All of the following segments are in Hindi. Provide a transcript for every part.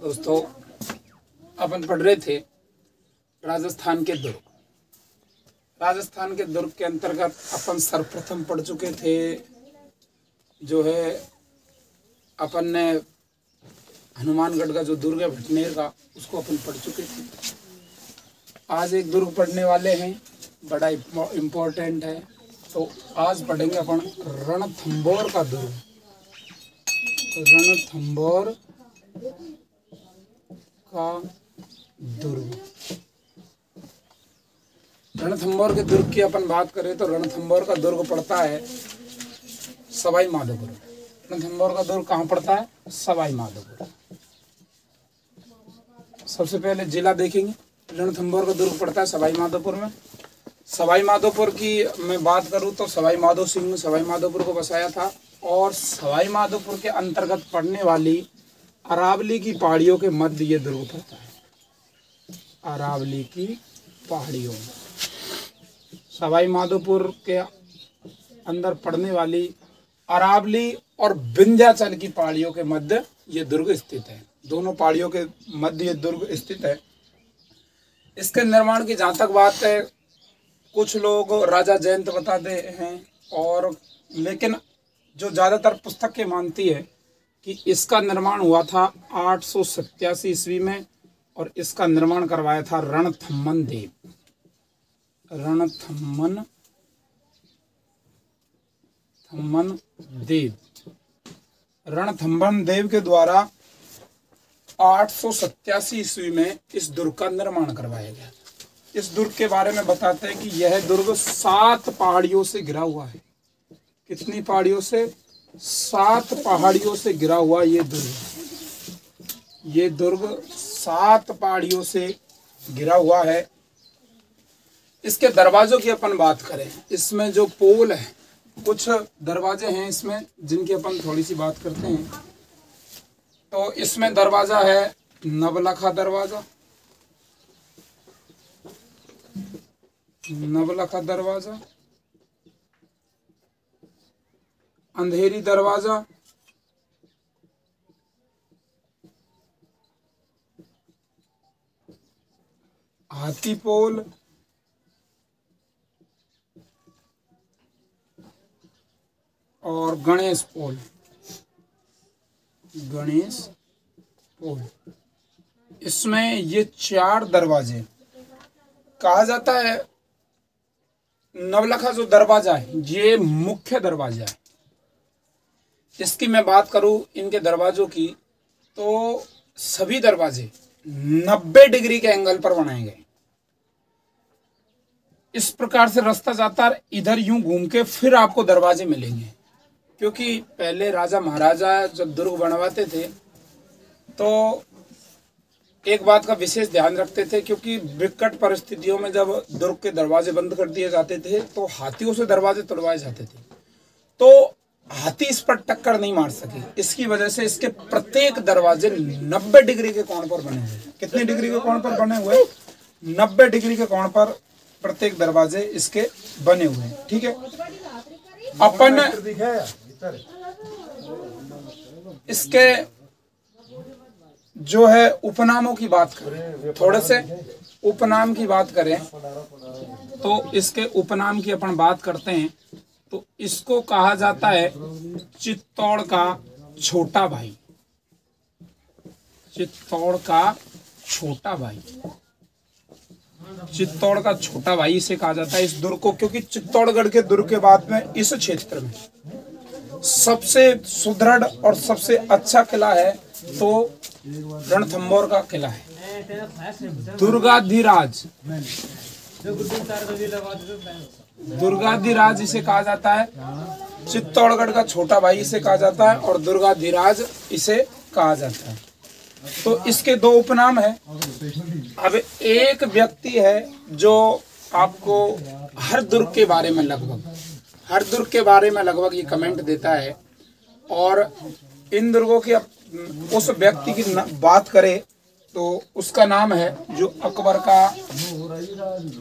दोस्तों, अपन पढ़ रहे थे राजस्थान के दुर्ग। राजस्थान के दुर्ग के अंतर्गत अपन सर्वप्रथम पढ़ चुके थे जो है अपन ने हनुमानगढ़ का जो दुर्ग है भटनेर का, उसको अपन पढ़ चुके थे। आज एक दुर्ग पढ़ने वाले हैं, बड़ा इम्पोर्टेंट है। तो आज पढ़ेंगे अपन रणथंभौर का दुर्ग। रणथंभौर का दुर्ग। रणथंभौर के दुर्ग की अपन बात करें तो रणथंभौर का दुर्ग पड़ता है सवाई माधोपुर। रणथंभौर का दुर्ग कहाँ पड़ता है? सवाई माधोपुर। सबसे पहले जिला देखेंगे। रणथंभौर का दुर्ग पड़ता है सवाई माधोपुर में। सवाई माधोपुर की मैं बात करूं तो सवाई माधो सिंह ने सवाई माधोपुर को बसाया था और सवाई माधोपुर के अंतर्गत पड़ने वाली अरावली की पहाड़ियों के मध्य ये दुर्ग पड़ता है। अरावली की पहाड़ियों में सवाई माधोपुर के अंदर पड़ने वाली अरावली और विंध्याचल की पहाड़ियों के मध्य ये दुर्ग स्थित है। दोनों पहाड़ियों के मध्य ये दुर्ग स्थित है। इसके निर्माण की जहाँ तक बात है, कुछ लोग राजा जयंत बताते हैं और लेकिन जो ज़्यादातर पुस्तकें मानती है कि इसका निर्माण हुआ था 887 ईस्वी में और इसका निर्माण करवाया था रणथंभन देव। रणथंभन देव रणथंभन देव के द्वारा 887 ईस्वी में इस दुर्ग का निर्माण करवाया गया। इस दुर्ग के बारे में बताते हैं कि यह दुर्ग 7 पहाड़ियों से घिरा हुआ है। कितनी पहाड़ियों से? 7 पहाड़ियों से घिरा हुआ ये दुर्ग 7 पहाड़ियों से घिरा हुआ है। इसके दरवाजों की अपन बात करें, इसमें जो पोल है, कुछ दरवाजे हैं इसमें जिनकी अपन थोड़ी सी बात करते हैं। तो इसमें दरवाजा है नवलखा दरवाजा, नवलखा दरवाजा, अंधेरी दरवाजा, हाथी पोल, और गणेश पोल। गणेश पोल, इसमें ये 4 दरवाजे कहा जाता है। नवलखा जो दरवाजा है ये मुख्य दरवाजा है। इसकी मैं बात करूं इनके दरवाजों की तो सभी दरवाजे 90 डिग्री के एंगल पर बनाए गए। इस प्रकार से रास्ता जाता है, इधर यूं घूम के फिर आपको दरवाजे मिलेंगे। क्योंकि पहले राजा महाराजा जब दुर्ग बनवाते थे तो एक बात का विशेष ध्यान रखते थे, क्योंकि विकट परिस्थितियों में जब दुर्ग के दरवाजे बंद कर दिए जाते थे तो हाथियों से दरवाजे तोड़वाए जाते थे। तो हाथी इस पर टक्कर नहीं मार सके, इसकी वजह से इसके प्रत्येक दरवाजे 90 डिग्री के कोण पर बने हुए। कितने डिग्री के कोण पर बने हुए? 90 डिग्री के कोण पर प्रत्येक दरवाजे इसके बने हुए हैं। ठीक है, अपन इसके जो है उपनामों की बात करें, थोड़े से उपनाम की बात करें तो इसके उपनाम की अपन बात करते हैं तो इसको कहा जाता है चित्तौड़ का छोटा भाई। चित्तौड़ का छोटा भाई, चित्तौड़ का छोटा भाई इसे कहा जाता है इस दुर्ग को, क्योंकि चित्तौड़गढ़ के दुर्ग के बाद में इस क्षेत्र में सबसे सुदृढ़ और सबसे अच्छा किला है तो रणथंभौर का किला है। दुर्गाधिराज, दुर्गाधिराज इसे कहा जाता है। चित्तौड़गढ़ का छोटा भाई इसे कहा जाता है और दुर्गाधिराज इसे कहा जाता है। तो इसके 2 उपनाम है। अब एक व्यक्ति है जो आपको हर दुर्ग के बारे में लगभग ये कमेंट देता है और इन दुर्गों की उस व्यक्ति की बात करें तो उसका नाम है जो अकबर का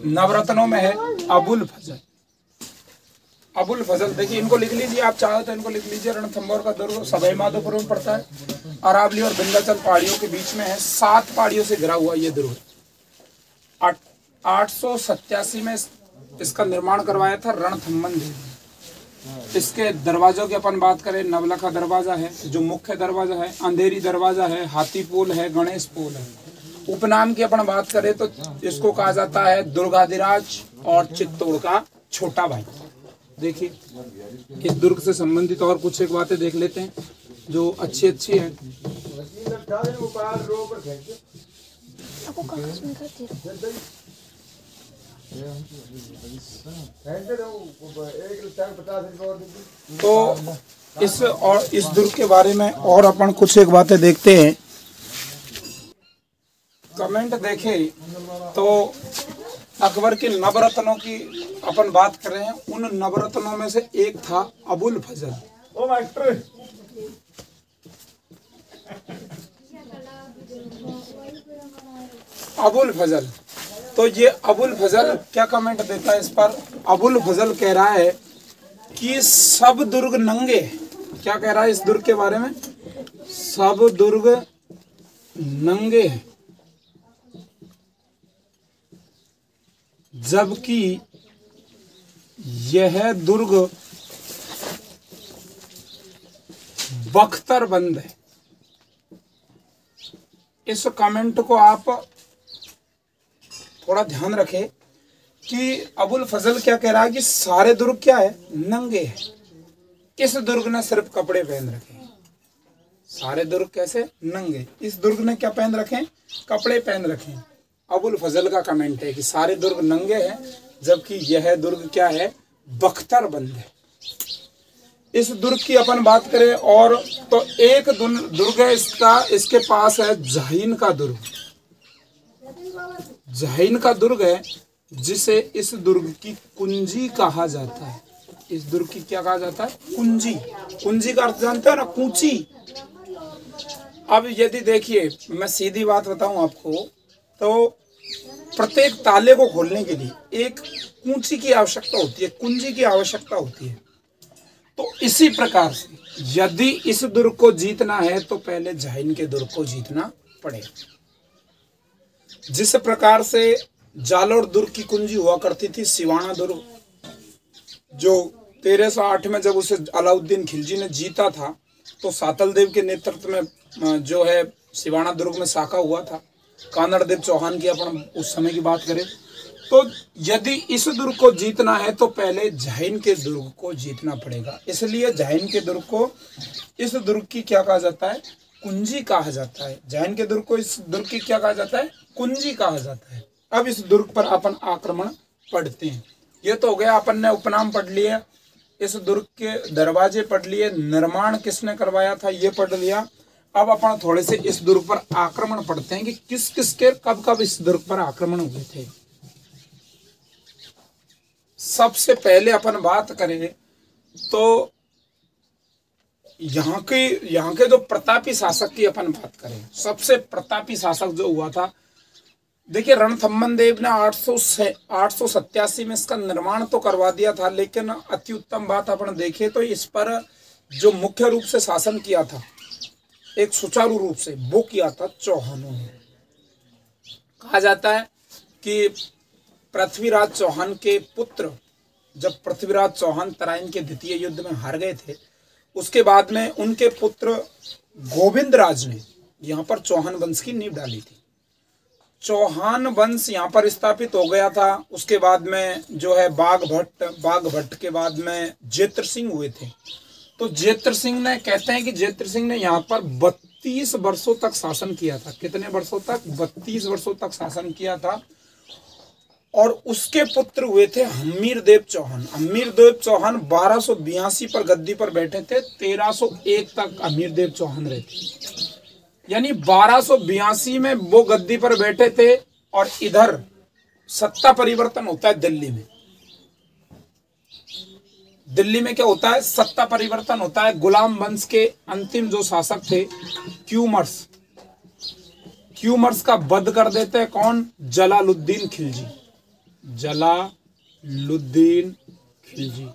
नवरत्नों में है, अबुल फजल। अबुल फजल, देखिए इनको लिख लीजिए, आप चाहो तो इनको लिख लीजिए। रणथंभौर का दुर्ग सवाई माधोपुर में पड़ता है, अरावली और विंध्याचल पहाड़ियों के बीच में है, 7 पहाड़ियों से घिरा हुआ ये दुर्ग। 887 में इसका निर्माण करवाया था रणथंभन देव ने। इसके दरवाजों की अपन बात करें, नवलखा दरवाजा है जो मुख्य दरवाजा है, अंधेरी दरवाजा है, हाथी पोल है, गणेश पोल है। उपनाम की अपन बात करें तो इसको कहा जाता है दुर्गाधिराज और चित्तौड़ का छोटा भाई। देखिए इस दुर्ग से संबंधित और कुछ एक बातें देख लेते हैं जो अच्छी अच्छी है। तो इस दुर्ग के बारे में और अपन कुछ एक बातें देखते हैं। कमेंट देखें तो अकबर के नवरत्नों की अपन बात कर रहे हैं, उन नवरत्नों में से एक था अबुल फजल। ओ मास्टर, अबुल फजल, तो ये अबुल फजल क्या कमेंट देता है इस पर? अबुल फजल कह रहा है कि सब दुर्ग नंगे। क्या कह रहा है इस दुर्ग के बारे में? सब दुर्ग नंगे हैं, जबकि यह दुर्ग बख्तरबंद है। इस कमेंट को आप थोड़ा ध्यान रखें कि अबुल फजल क्या कह रहा है कि सारे दुर्ग क्या है? नंगे हैं। इस दुर्ग ने सिर्फ कपड़े पहन रखे हैं। सारे दुर्ग कैसे? नंगे। इस दुर्ग ने क्या पहन रखे हैं? कपड़े पहन रखे हैं। अबुल फजल का कमेंट है कि सारे दुर्ग नंगे हैं, जबकि यह दुर्ग क्या है? बख्तरबंद है। इस दुर्ग की अपन बात करें और तो एक दुर्ग है इसके पास है जहीन का दुर्ग। जहीन का दुर्ग है जिसे इस दुर्ग की कुंजी कहा जाता है। इस दुर्ग की क्या कहा जाता है? कुंजी। कुंजी का अर्थ जानते हो ना? कूंची। अब यदि देखिए, मैं सीधी बात बताऊं आपको, तो प्रत्येक ताले को खोलने के लिए एक कुंची की आवश्यकता होती है, कुंजी की आवश्यकता होती है। तो इसी प्रकार से यदि इस दुर्ग को जीतना है तो पहले जहीन के दुर्ग को जीतना पड़ेगा। जिस प्रकार से जालोर दुर्ग की कुंजी हुआ करती थी सिवाना दुर्ग, जो 1308 में जब उसे अलाउद्दीन खिलजी ने जीता था तो सातल देव के नेतृत्व में जो है सिवाना दुर्ग में साका हुआ था। कानड़ देव चौहान की अपन उस समय की बात करें तो यदि इस दुर्ग को जीतना है तो पहले जहीन के दुर्ग को जीतना पड़ेगा। इसलिए जहीन के दुर्ग को, इस दुर्ग की क्या कहा जाता है? कुंजी कहा जाता है। जहीन के दुर्ग को इस दुर्ग की क्या कहा जाता है? कुंजी कहा जाता है। अब इस दुर्ग पर अपन आक्रमण पढ़ते हैं। ये तो हो गया, अपन ने उपनाम पढ़ लिया, इस दुर्ग के दरवाजे पढ़ लिए, निर्माण किसने करवाया था ये पढ़ लिया। अब अपन थोड़े से इस दुर्ग पर आक्रमण पढ़ते हैं कि किस किस के कब कब इस दुर्ग पर आक्रमण हुए थे। सबसे पहले अपन बात करें तो यहाँ के जो प्रतापी शासक की अपन बात करें, सबसे प्रतापी शासक जो हुआ था, देखिए रणथंभन देव ने 887 में इसका निर्माण तो करवा दिया था, लेकिन अति उत्तम बात अपन देखें तो इस पर जो मुख्य रूप से शासन किया था एक सुचारू रूप से, वो किया था चौहानों ने। कहा जाता है कि पृथ्वीराज चौहान के पुत्र, जब पृथ्वीराज चौहान तराइन के द्वितीय युद्ध में हार गए थे, उसके बाद में उनके पुत्र गोविंद राज ने यहाँ पर चौहान वंश की नींव डाली थी। चौहान वंश यहाँ पर स्थापित हो गया था। उसके बाद में जो है बाघ भट्ट के बाद में जेत्र सिंह हुए थे। तो जेत्र सिंह ने, कहते हैं कि जेत्र सिंह ने यहाँ पर 32 वर्षों तक शासन किया था। कितने वर्षों तक? 32 वर्षों तक शासन किया था। और उसके पुत्र हुए थे हम्मीर देव चौहान। हम्मीर देव चौहान 1282 पर गद्दी पर बैठे थे, 1301 तक हम्मीर देव चौहान रहे थे। यानी 1282 में वो गद्दी पर बैठे थे और इधर सत्ता परिवर्तन होता है दिल्ली में। दिल्ली में क्या होता है? सत्ता परिवर्तन होता है। गुलाम वंश के अंतिम जो शासक थे क्यूमर्स का वध कर देते हैं। कौन? जलालुद्दीन खिलजी। जलालुद्दीन खिलजी।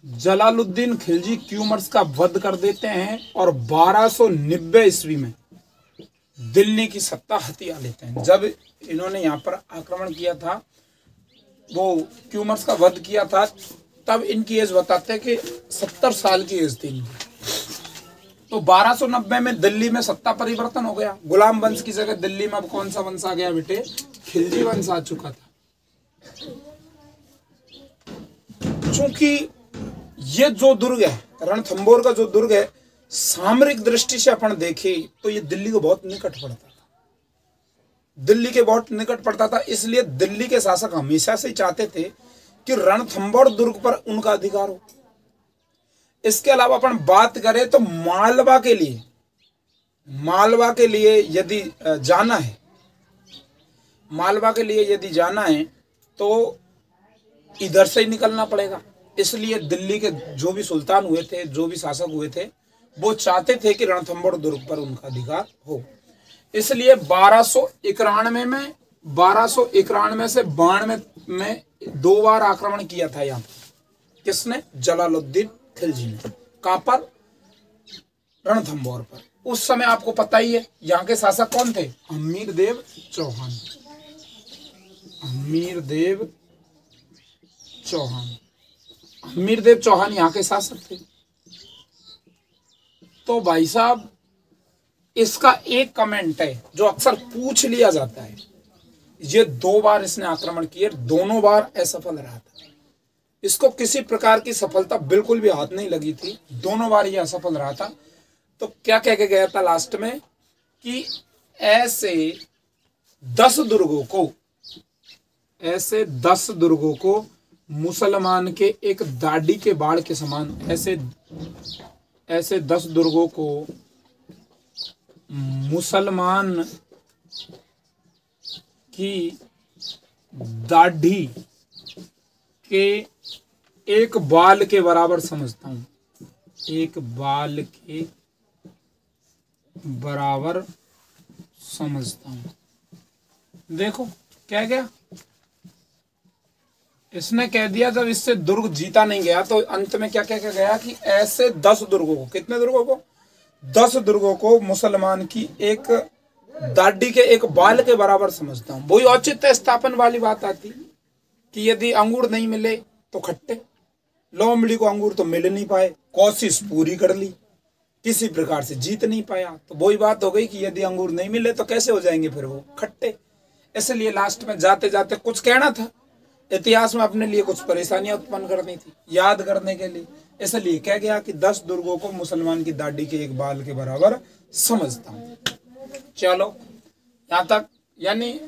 जलालुद्दीन खिलजी क्यूमर्स का वध कर देते हैं और 1290 ईस्वी में दिल्ली की सत्ता हथिया लेते हैं। जब इन्होंने यहाँ पर आक्रमण किया था, वो क्यूमर्स का वध किया था, तब इनकी एज बताते हैं कि 70 साल की एज थी इनकी। तो 1290 में दिल्ली में सत्ता परिवर्तन हो गया। गुलाम वंश की जगह दिल्ली में अब कौन सा वंश आ गया बेटे? खिलजी वंश आ चुका था। चूंकि ये जो दुर्ग है, रणथंबोर का जो दुर्ग है, सामरिक दृष्टि से अपन देखे तो ये दिल्ली को बहुत निकट पड़ता था, दिल्ली के बहुत निकट पड़ता था। इसलिए दिल्ली के शासक हमेशा से चाहते थे कि रणथंबोर दुर्ग पर उनका अधिकार हो। इसके अलावा अपन बात करें तो मालवा के लिए यदि जाना है, मालवा के लिए यदि जाना है तो इधर से ही निकलना पड़ेगा। इसलिए दिल्ली के जो भी सुल्तान हुए थे, जो भी शासक हुए थे, वो चाहते थे कि रणथंबोर दुर्ग पर उनका अधिकार हो। इसलिए 1291 से 92 में 2 बार आक्रमण किया था यहाँ पर। किसने? जलालुद्दीन खिलजी ने। कहां पर? रणथंबोर पर। उस समय आपको पता ही है यहाँ के शासक कौन थे? हमीरदेव चौहान। हमीरदेव चौहान यहाँ के शासक थे। तो भाई साहब, इसका एक कमेंट है जो अक्सर पूछ लिया जाता है, ये 2 बार इसने आक्रमण किए, दोनों बार असफल रहा था। इसको किसी प्रकार की सफलता बिल्कुल भी हाथ नहीं लगी थी, दोनों बार ये असफल रहा था। तो क्या कह के गया था लास्ट में कि ऐसे 10 दुर्गों को मुसलमान के एक दाढ़ी के बाढ़ के समान, ऐसे 10 दुर्गों को मुसलमान की दाढ़ी के एक बाल के बराबर समझता हूं, एक बाल के बराबर समझता हूं। देखो क्या गया, इसने कह दिया जब इससे दुर्ग जीता नहीं गया तो अंत में क्या कह के गया कि ऐसे 10 दुर्गों को, कितने दुर्गों को? 10 दुर्गों को मुसलमान की एक दाढ़ी के एक बाल के बराबर समझता हूं। वही औचित्य स्थापन वाली बात आती कि यदि अंगूर नहीं मिले तो खट्टे, लोमड़ी को अंगूर तो मिल नहीं पाए, कोशिश पूरी कर ली, किसी प्रकार से जीत नहीं पाया, तो वही बात हो गई कि यदि अंगूर नहीं मिले तो कैसे हो जाएंगे फिर वो? खट्टे। इसलिए लास्ट में जाते जाते कुछ कहना था, इतिहास में अपने लिए कुछ परेशानियां उत्पन्न करनी थी याद करने के लिए, इसलिए कह गया कि 10 दुर्गों को मुसलमान की दाढ़ी के एक बाल के बराबर समझता हूं। चलो यहां तक, यानी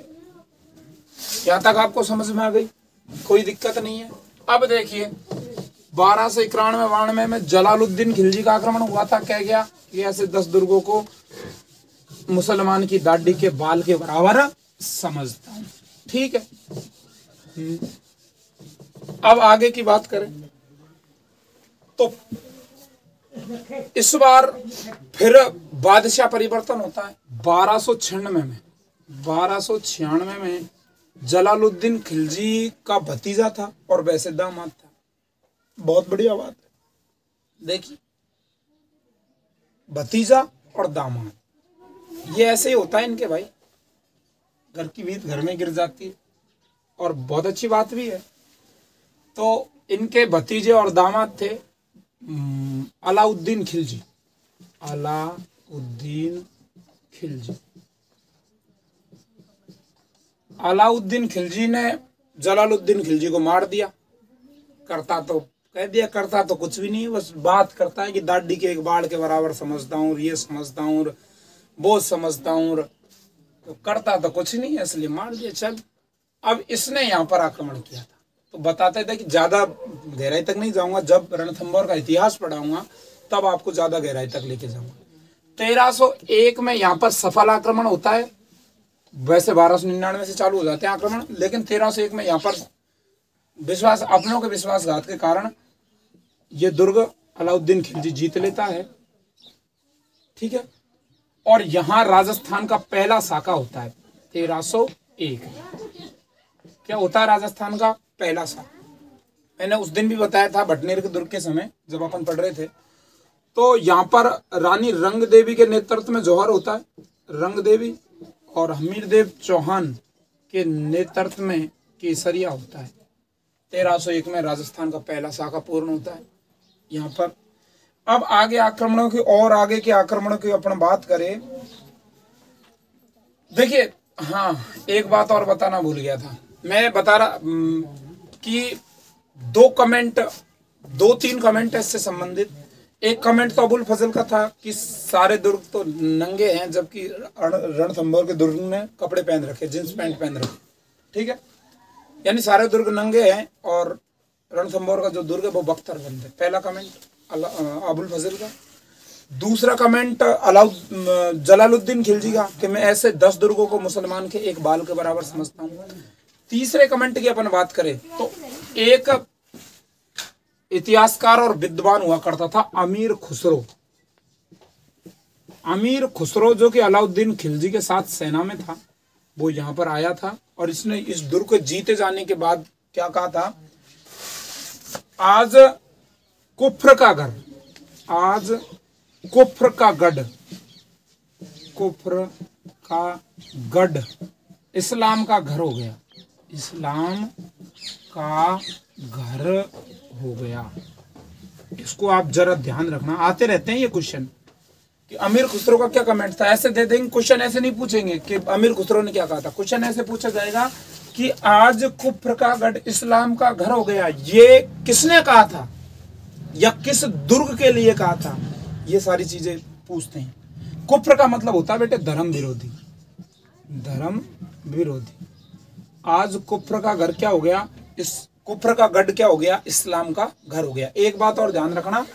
यहां तक आपको समझ में आ गई, कोई दिक्कत नहीं है। अब देखिए 1291-92 में जलालुद्दीन खिलजी का आक्रमण हुआ था। कह गया कि ऐसे 10 दुर्गों को मुसलमान की दाढ़ी के बाल के बराबर समझता हूं। ठीक है, अब आगे की बात करें तो इस बार फिर बादशाह परिवर्तन होता है 1296 में जलालुद्दीन खिलजी का भतीजा था और वैसे दामाद था। बहुत बढ़िया बात है, देखिए भतीजा और दामाद, ये ऐसे ही होता है इनके भाई, घर की भीत घर में गिर जाती है और बहुत अच्छी बात भी है। तो इनके भतीजे और दामाद थे अलाउद्दीन खिलजी। अलाउद्दीन खिलजी ने जलालुद्दीन खिलजी को मार दिया। करता तो कह दिया, करता तो कुछ भी नहीं, बस बात करता है कि दाढ़ी के एक बाल के बराबर समझता हूँ, ये समझता हूँ, वो समझता हूँ, तो करता तो कुछ नहीं है, इसलिए मार दिया। चल, अब इसने यहाँ पर आक्रमण किया था। तो बताते थे कि ज्यादा गहराई तक नहीं जाऊंगा, जब रणथंबोर का इतिहास पढ़ाऊंगा तब आपको ज्यादा गहराई तक लेके जाऊंगा। 1301 में यहाँ पर सफल आक्रमण होता है। वैसे 1299 से चालू हो जाते हैं आक्रमण, लेकिन 1301 में यहाँ पर अपनों के विश्वासघात के कारण ये दुर्ग अलाउद्दीन खिलजी जीत लेता है। ठीक है, और यहाँ राजस्थान का पहला साका होता है 1301। क्या होता है राजस्थान का पहला साका? मैंने उस दिन भी बताया था भटनेर के दुर्ग के समय जब अपन पढ़ रहे थे, तो यहाँ पर रानी रंग देवी के नेतृत्व में जौहर होता है, रंग देवी, और हमीरदेव चौहान के नेतृत्व में केसरिया होता है। 1301 में राजस्थान का पहला शाखा पूर्ण होता है यहाँ पर। अब आगे आक्रमणों की और आगे के आक्रमणों की अपन बात करें, देखिए हाँ एक बात और बताना भूल गया था, मैं बता रहा कि दो तीन कमेंट इससे संबंधित। एक कमेंट तो अबुल फजल का था कि सारे दुर्ग तो नंगे हैं, जबकि रणथंभौर के दुर्ग ने कपड़े पहन रखे, जींस पैंट पहन रखे, ठीक है, यानी सारे दुर्ग नंगे हैं और रणथंभौर का जो दुर्ग है वो बख्तरबंद है। पहला कमेंट अबुल फजल का। दूसरा कमेंट जलालुद्दीन खिलजी का कि मैं ऐसे 10 दुर्गों को मुसलमान के एक बाल के बराबर समझता हूँ। तीसरे कमेंट की अपन बात करें तो एक इतिहासकार और विद्वान हुआ करता था अमीर खुसरो। अमीर खुसरो जो कि अलाउद्दीन खिलजी के साथ सेना में था, वो यहाँ पर आया था और इसने इस दुर्ग को जीते जाने के बाद क्या कहा था, आज कुफ्र का घर, आज कुफ्र का गढ़, कुफ्र का गढ़ इस्लाम का घर हो गया, इस्लाम का घर हो गया। इसको आप जरा ध्यान रखना, आते रहते हैं ये क्वेश्चन कि अमीर खुसरो का क्या कमेंट था। ऐसे दे देंगे क्वेश्चन, ऐसे नहीं पूछेंगे कि अमीर खुसरो ने क्या कहा था। क्वेश्चन ऐसे पूछा जाएगा कि आज कुफ्र का गढ़ इस्लाम का घर हो गया, ये किसने कहा था या किस दुर्ग के लिए कहा था, ये सारी चीजें पूछते हैं। कुफ्र का मतलब होता है बेटे धर्म विरोधी, धर्म विरोधी। आज कुफ्र का घर क्या हो गया, इस कुफ्र का गढ़ क्या हो गया, इस्लाम का घर हो गया। एक बात और ध्यान रखना,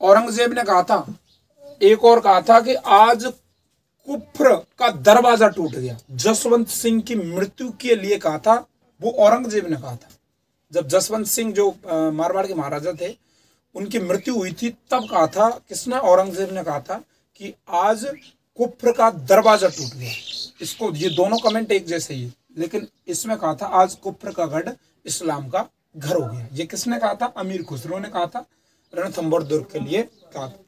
औरंगजेब ने कहा था, एक और कहा था कि आज कुफ्र का दरवाजा टूट गया। जसवंत सिंह की मृत्यु के लिए कहा था, वो औरंगजेब ने कहा था। जब जसवंत सिंह जो मारवाड़ के महाराजा थे उनकी मृत्यु हुई थी, तब कहा था, किसने, औरंगजेब ने कहा था कि आज कुफ्र का दरवाजा टूट गया। इसको, ये दोनों कमेंट एक जैसे ही, लेकिन इसमें कहा था आज कुफ्र का गढ़ इस्लाम का घर हो गया। ये किसने कहा था, अमीर खुसरो ने कहा था, रणथंभौर दुर्ग के लिए कहा था।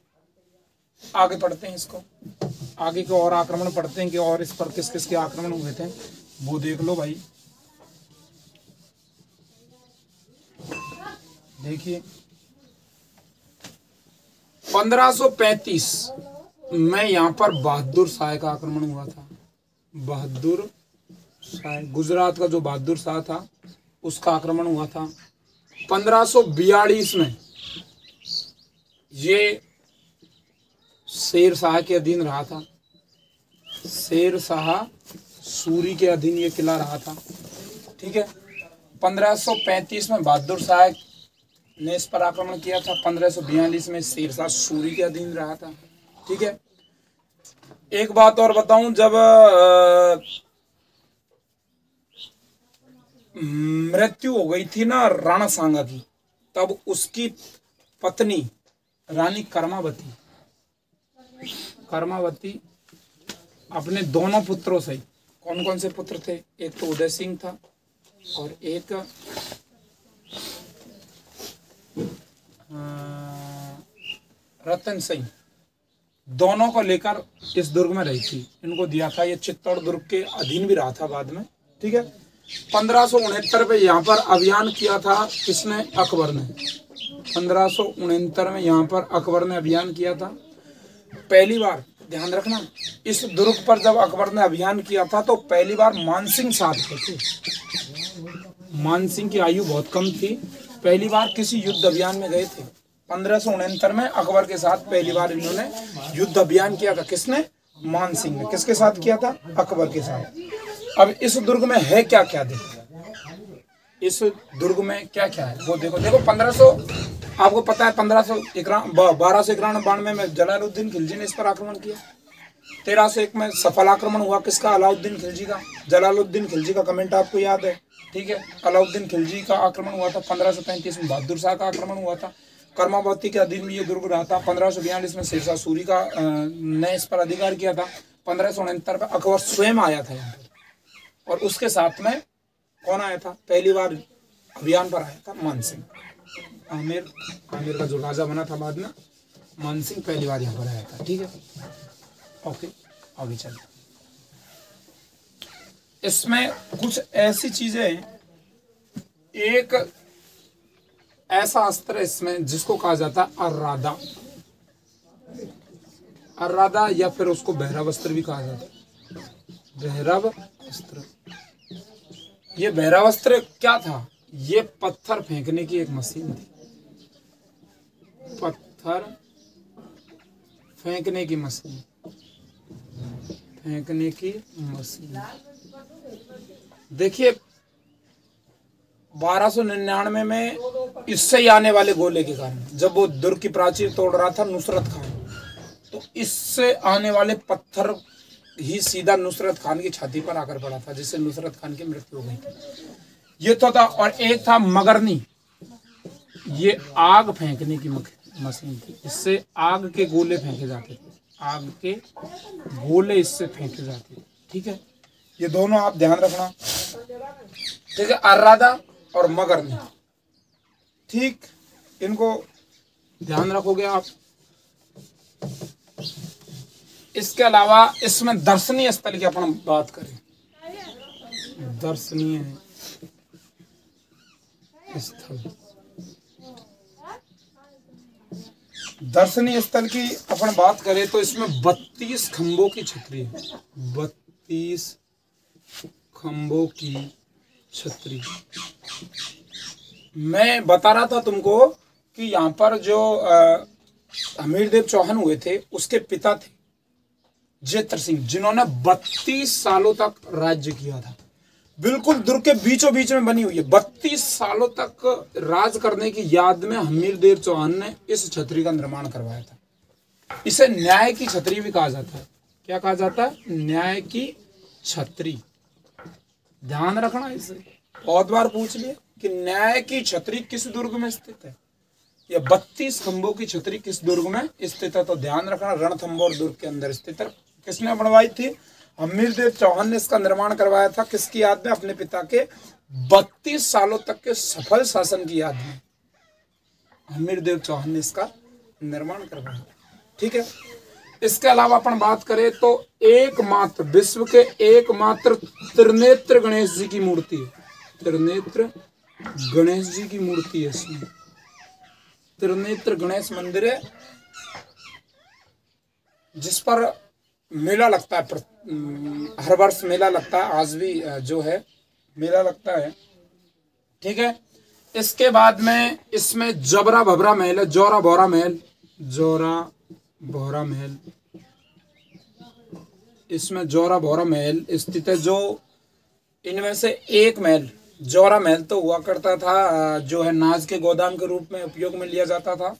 आगे पढ़ते हैं इसको, आगे के और आक्रमण पढ़ते हैं कि और इस पर किस किस के आक्रमण हुए थे, वो देख लो भाई। देखिए 1535 में यहाँ पर बहादुर शाह का आक्रमण हुआ था। बहादुर शाह, गुजरात का जो बहादुर शाह था उसका आक्रमण हुआ था। 1542 में ये शेर शाह के अधीन रहा था, शेर शाह सूरी के अधीन ये किला रहा था, ठीक है। 1535 में बहादुर शाह ने इस पर आक्रमण किया था। 1542 में शेर शाह सूरी के अधीन रहा था, ठीक है। एक बात और बताऊं, जब मृत्यु हो गई थी ना राणा सांगा की, तब उसकी पत्नी रानी कर्मावती अपने दोनों पुत्रों से, कौन कौन से पुत्र थे, एक तो उदय सिंह था और एक रतन सिंह, दोनों को लेकर इस दुर्ग में रही थी। इनको दिया था, ये चित्तौड़ दुर्ग के अधीन भी रहा था बाद में, ठीक है। 1569 पे यहाँ पर अभियान किया था किसने, अकबर ने। 1569 में यहाँ पर अकबर ने अभियान किया था पहली बार। ध्यान रखना, इस दुर्ग पर जब अकबर ने अभियान किया था तो पहली बार मानसिंह साथ थे। मानसिंह की आयु बहुत कम थी, पहली बार किसी युद्ध अभियान में गए थे। 1569 में अकबर के साथ पहली बार इन्होंने युद्ध अभियान किया था। किसने, मानसिंह ने। किसके साथ किया था, अकबर के साथ। अब इस दुर्ग में है क्या क्या, देखो इस दुर्ग में क्या क्या है वो देखो। देखो 1500, आपको पता है 1291 में जलालुद्दीन खिलजी ने इस पर आक्रमण किया। 1301 में सफल आक्रमण हुआ किसका, अलाउद्दीन खिलजी का। जलालुद्दीन खिलजी का कमेंट आपको याद है, ठीक है। अलाउद्दीन खिलजी का आक्रमण हुआ था। 1535 में बहादुर शाह का आक्रमण हुआ था। कर्मावती के अधीन में ये दुर्ग रहा था। 1542 में शेरशाह सूरी का ने इस पर अधिकार किया था। 1569 में अकबर स्वयं आया था यहाँ पर, और उसके साथ में कौन आया था, पहली बार अभियान पर आया था मानसिंह। आमेर का जो राजा बना था बाद में, मानसिंह पहली बार यहाँ पर आया था। ठीक है, ओके, आगे चलिए। इसमें कुछ ऐसी चीजें हैं, एक ऐसा अस्त्र इसमें जिसको कहा जाता है अर्रादा, अर्रादा या फिर उसको भैरव अस्त्र भी कहा जाता है, भैरव अस्त्र। ये भैरव अस्त्र क्या था? ये पत्थर फेंकने की एक मशीन थी, पत्थर फेंकने की मशीन, फेंकने की मशीन। देखिए 1299 में इससे ही आने वाले गोले के कारण, जब वो दुर्ग की प्राचीर तोड़ रहा था नुसरत खान, तो इससे आने वाले पत्थर ही सीधा नुसरत खान की छाती पर आकर पड़ा था, जिससे नुसरत खान की मृत्यु हो गई थी। ये तो था। और एक था मगरनी, ये आग फेंकने की मशीन थी, इससे आग के गोले फेंके जाते थे, आग के गोले इससे फेंके जाते थे। ठीक है, ये दोनों आप ध्यान रखना। ठीक है, अर्रादा और मगरनी, ठीक, इनको ध्यान रखोगे आप। इसके अलावा इसमें दर्शनीय स्थल की अपन बात करें, दर्शनीय स्थल, दर्शनीय स्थल की अपन बात करें तो इसमें 32 खंभों की छतरी है, 32 खंभों की छतरी। मैं बता रहा था तुमको कि यहाँ पर जो हमीरदेव चौहान हुए थे, उसके पिता थे जेत्र सिंह, जिन्होंने 32 सालों तक राज्य किया था। बिल्कुल दुर्ग के बीचों बीच में बनी हुई है। 32 सालों तक राज करने की याद में हमीरदेव चौहान ने इस छतरी का निर्माण करवाया था। इसे न्याय की छतरी भी कहा जाता है। क्या कहा जाता है? न्याय की छतरी। ध्यान रखना, इसे बहुत बार पूछ लिया कि न्याय की छतरी किस दुर्ग में स्थित है, या 32 खंभों की छतरी किस दुर्ग में स्थित है। तो ध्यान रखना, रणथंभौर दुर्ग के अंदर स्थित है। किसने बनवाई थी? हमीरदेव चौहान ने इसका निर्माण करवाया था। किसकी याद में? अपने पिता के 32 सालों तक के सफल शासन की याद में हमीरदेव चौहान ने इसका निर्माण करवाया। ठीक है, इसके अलावा अपन बात करें तो एकमात्र विश्व के एकमात्र त्रिनेत्र गणेश जी की मूर्ति है। त्रिनेत्र गणेश जी की मूर्ति है इसमें। त्रिनेत्र गणेश मंदिर है जिस पर मेला लगता है, हर वर्ष मेला लगता है, आज भी जो है मेला लगता है। ठीक है, इसके बाद में इसमें जबरा भबरा महल है, जोरा भोरा महल, जोरा भोरा महल, इसमें जोरा भोरा महल स्थित है। जो इनमें से एक महल, जोरा महल तो हुआ करता था, जो है नाज के गोदाम के रूप में उपयोग में लिया जाता था,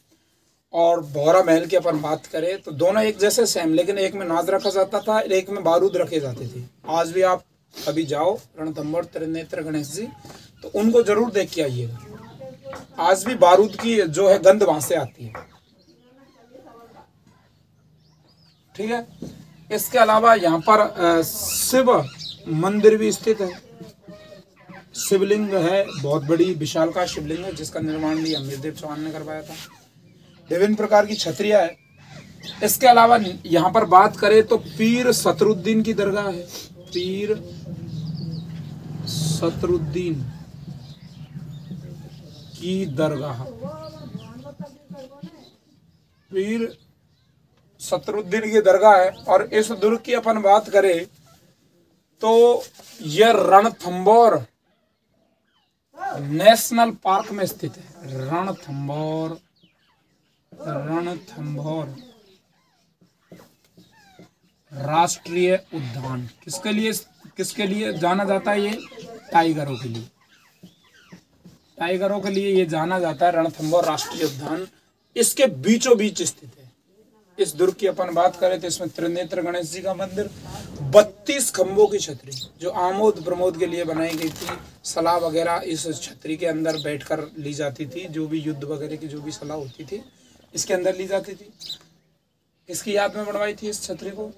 और भौरा महल की अपन बात करें तो दोनों एक जैसे सेम, लेकिन एक में नाज रखा जाता था, एक में बारूद रखे जाते थे। आज भी आप कभी जाओ रणथंभौर त्रिनेत्र गणेश जी, तो उनको जरूर देख के आइएगा। आज भी बारूद की जो है गंध वहां से आती है। ठीक है, इसके अलावा यहाँ पर शिव मंदिर भी स्थित है। शिवलिंग है, बहुत बड़ी विशालकाय शिवलिंग है, जिसका निर्माण भी हमीरदेव चौहान ने करवाया था। विभिन्न प्रकार की छतरियां है। इसके अलावा यहाँ पर बात करें तो पीर सतरुद्दीन की दरगाह है। पीर सतरुद्दीन की दरगाह, पीर सतरुद्दीन की दरगाह है। और इस दुर्ग की अपन बात करें तो यह रणथंभौर नेशनल पार्क में स्थित है। रणथंभौर राष्ट्रीय उद्यान किसके लिए जाना जाता है? ये टाइगरों के लिए, टाइगरों के लिए ये जाना जाता है। रणथंभौर राष्ट्रीय उद्यान इसके बीचों बीच स्थित है। इस दुर्ग की अपन बात करें तो इसमें त्रिनेत्र गणेश जी का मंदिर, 32 खंभों की छतरी जो आमोद प्रमोद के लिए बनाई गई थी। सलाह वगैरह इस छतरी के अंदर बैठकर ली जाती थी, जो भी युद्ध वगैरह की जो भी सलाह होती थी इसके अंदर ली जाती थी। इसकी याद में बनवाई थी इस छतरी को?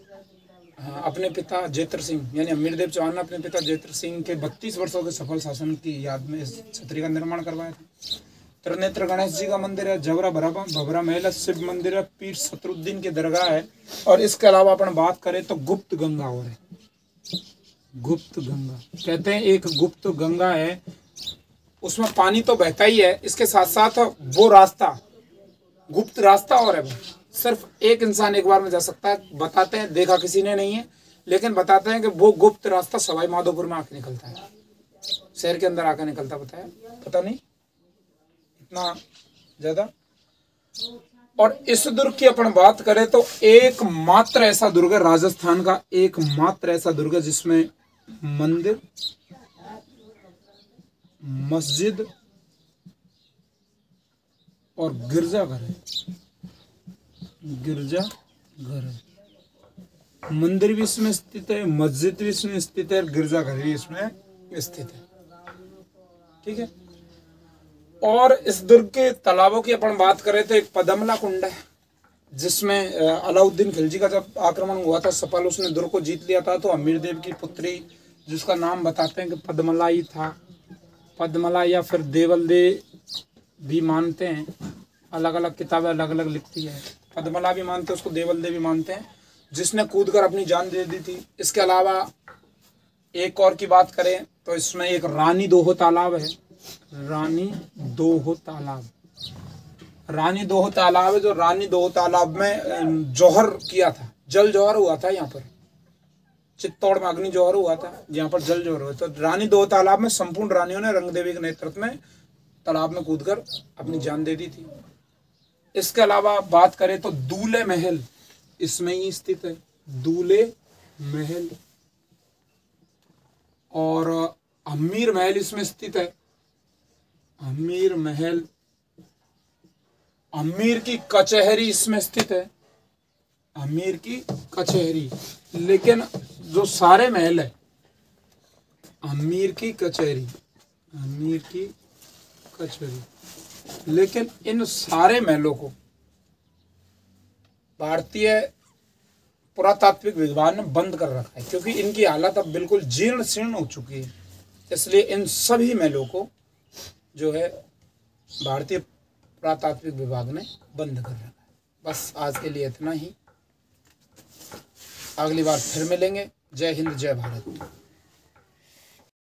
हाँ, अपने पिता जेत्र सिंह यानी अमीरदेव चौहान ने अपने पिता जेत्र सिंह के 32 वर्षों के सफल शासन की याद में इस छतरी का निर्माण करवाया था। त्रिनेत्र गणेश जी का मंदिर है, जबरा भबरा महल है, शिव मंदिर है, पीर शत्रुद्दीन की दरगाह है। और इसके अलावा अपन बात करें तो गुप्त गंगा और है। गुप्त गंगा कहते हैं एक गुप्त गंगा है, उसमें पानी तो बहता ही है, इसके साथ साथ वो रास्ता गुप्त रास्ता और है, वो सिर्फ एक इंसान एक बार में जा सकता है। बताते हैं, देखा किसी ने नहीं है, लेकिन बताते हैं कि वो गुप्त रास्ता सवाई माधोपुर में आके निकलता है, शहर के अंदर आकर निकलता। पता नहीं इतना ज्यादा। और इस दुर्ग की अपन बात करें तो एकमात्र ऐसा दुर्ग है, राजस्थान का एकमात्र ऐसा दुर्ग है जिसमें मंदिर, मस्जिद और गिरजाघर है। गिरजाघर है, मंदिर भी इसमें स्थित है, मस्जिद भी इसमें स्थित है और गिरजाघर भी इसमें स्थित है। ठीक है। और इस दुर्ग के तालाबों की अपन बात करें तो एक पदमला कुंड है, जिसमें अलाउद्दीन खिलजी का जब आक्रमण हुआ था, सफल उसने दुर्ग को जीत लिया था, तो अमीरदेव की पुत्री जिसका नाम बताते हैं कि पद्मला ही था, पद्मला या फिर देवल दे भी मानते हैं, अलग अलग किताबें अलग अलग लिखती है। पद्मला भी मानते हैं उसको, देवल दे भी मानते हैं, जिसने कूदकर अपनी जान दे दी थी। इसके अलावा एक और की बात करें तो इसमें एक रानी दोहो तालाब है, रानी दोहो तालाब। रानी दोहो तालाब है, जो रानी दोहो तालाब में जौहर किया था, जल जौहर हुआ था। यहाँ पर चित्तौड़ में अग्नि जौहर हुआ था, यहाँ पर जल जौहर हुआ। तो रानी दोहो तालाब में संपूर्ण रानियों ने रंगदेवी के नेतृत्व में तालाब में कूदकर अपनी जान दे दी थी। इसके अलावा बात करें तो दूल्हे महल इसमें ही स्थित है, दूल्हे महल। और अमीर महल इसमें स्थित है, अमीर महल। अमीर की कचहरी इसमें स्थित है, अमीर की कचहरी। लेकिन जो सारे महल है, अमीर की कचहरी, अमीर की कचहरी, लेकिन इन सारे महलों को भारतीय पुरातात्विक विभाग ने बंद कर रखा है, क्योंकि इनकी हालत अब बिल्कुल जीर्ण शीर्ण हो चुकी है। इसलिए इन सभी महलों को जो है भारतीय पुरातात्विक विभाग ने बंद कर रखा है। बस आज के लिए इतना ही, अगली बार फिर मिलेंगे। जय हिंद, जय भारत।